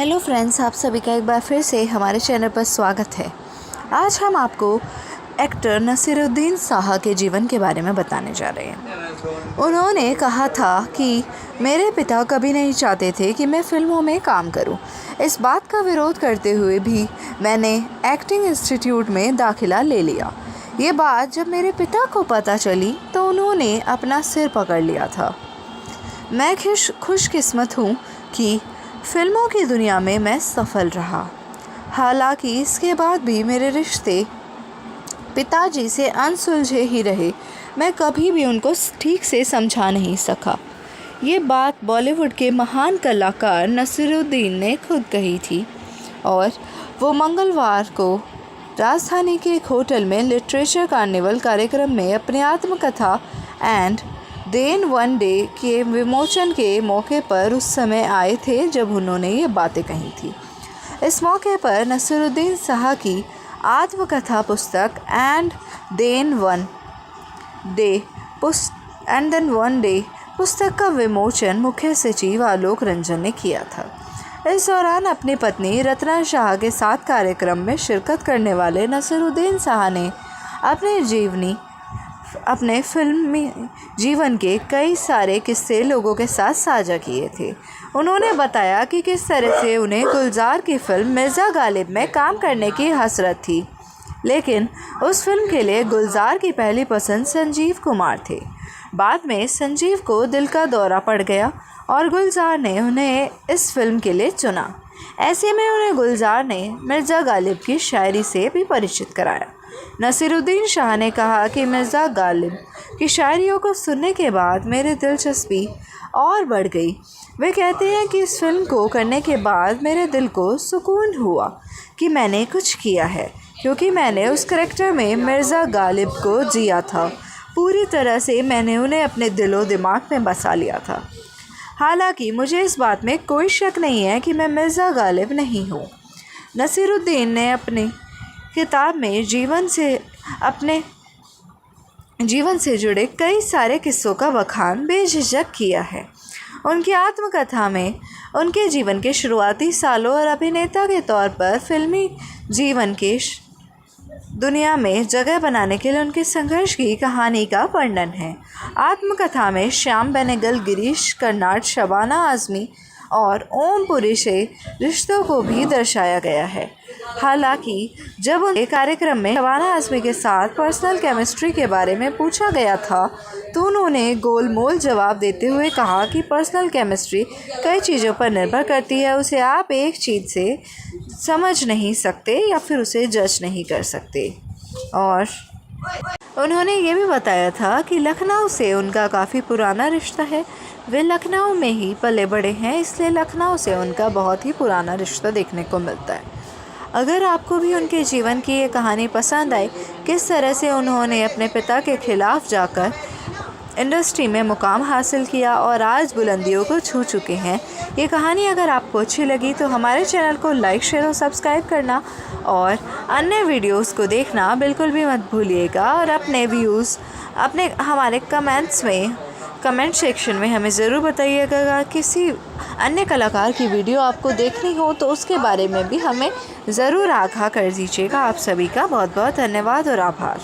Hello friends, आप सभी का एक बार फिर से हमारे चैनल पर स्वागत है। आज हम आपको एक्टर नसीरुद्दीन शाह के जीवन के बारे में बताने जा रहे हैं। उन्होंने कहा था कि मेरे पिता कभी नहीं चाहते थे कि मैं फिल्मों में काम करूं। इस बात का विरोध करते हुए भी मैंने एक्टिंग इंस्टीट्यूट में दाखिला ले लिया। ये बात जब मेरे पिता को पता चली तो उन्होंने अपना सिर पकड़ लिया था। मैं खुशकिस्मत हूँ कि फिल्मों की दुनिया में मैं सफल रहा। हालांकि इसके बाद भी मेरे रिश्ते पिताजी से अनसुलझे ही रहे। मैं कभी भी उनको ठीक से समझा नहीं सका। ये बात बॉलीवुड के महान कलाकार नसीरुद्दीन ने खुद कही थी और वो मंगलवार को राजधानी के एक होटल में लिटरेचर कार्निवल कार्यक्रम में अपनी आत्मकथा एंड देन वन डे के विमोचन के मौके पर उस समय आए थे जब उन्होंने ये बातें कही थी। इस मौके पर नसीरुद्दीन शाह की आत्मकथा पुस्तक एंड देन वन डे पुस्तक का विमोचन मुख्य सचिव आलोक रंजन ने किया था। इस दौरान अपनी पत्नी रत्ना शाह के साथ कार्यक्रम में शिरकत करने वाले नसीरुद्दीन शाह ने अपने फिल्मी जीवन के कई सारे किस्से लोगों के साथ साझा किए थे। उन्होंने बताया कि किस तरह से उन्हें गुलजार की फिल्म मिर्ज़ा गालिब में काम करने की हसरत थी, लेकिन उस फिल्म के लिए गुलजार की पहली पसंद संजीव कुमार थे। बाद में संजीव को दिल का दौरा पड़ गया और गुलजार ने उन्हें इस फिल्म के लिए चुना। ऐसे में उन्हें गुलजार ने मिर्ज़ा गालिब की शायरी से भी परिचित कराया। नसीरुद्दीन शाह ने कहा कि मिर्ज़ा गालिब की शायरियों को सुनने के बाद मेरी दिलचस्पी और बढ़ गई। वे कहते हैं कि इस फिल्म को करने के बाद मेरे दिल को सुकून हुआ कि मैंने कुछ किया है, क्योंकि मैंने उस करैक्टर में मिर्ज़ा गालिब को जिया था। पूरी तरह से मैंने उन्हें अपने दिलो दिमाग में बसा लिया था। हालांकि मुझे इस बात में कोई शक नहीं है कि मैं मिर्ज़ा गालिब नहीं हूँ। नसीरुद्दीन ने अपनी किताब में अपने जीवन से जुड़े कई सारे किस्सों का बखान बेझिझक किया है। उनकी आत्मकथा में उनके जीवन के शुरुआती सालों और अभिनेता के तौर पर फिल्मी जीवन के दुनिया में जगह बनाने के लिए उनके संघर्ष की कहानी का वर्णन है। आत्मकथा में श्याम बेनेगल, गिरीश कर्नाड, शबाना आज़मी और ओम पुरी से रिश्तों को भी दर्शाया गया है। हालांकि जब उनके कार्यक्रम में शबाना आज़मी के साथ पर्सनल केमिस्ट्री के बारे में पूछा गया था तो उन्होंने गोलमोल जवाब देते हुए कहा कि पर्सनल केमिस्ट्री कई चीज़ों पर निर्भर करती है। उसे आप एक चीज़ से समझ नहीं सकते या फिर उसे जज नहीं कर सकते। और उन्होंने ये भी बताया था कि लखनऊ से उनका काफ़ी पुराना रिश्ता है। वे लखनऊ में ही पले बड़े हैं, इसलिए लखनऊ से उनका बहुत ही पुराना रिश्ता देखने को मिलता है। अगर आपको भी उनके जीवन की ये कहानी पसंद आई, किस तरह से उन्होंने अपने पिता के खिलाफ जाकर इंडस्ट्री में मुकाम हासिल किया और आज बुलंदियों को छू चुके हैं, ये कहानी अगर आपको अच्छी लगी तो हमारे चैनल को लाइक, शेयर और सब्सक्राइब करना और अन्य वीडियोस को देखना बिल्कुल भी मत भूलिएगा। और अपने व्यूज़ हमारे कमेंट सेक्शन में हमें ज़रूर बताइएगा। किसी अन्य कलाकार की वीडियो आपको देखनी हो तो उसके बारे में भी हमें ज़रूर आगाह कर दीजिएगा। आप सभी का बहुत बहुत धन्यवाद और आभार।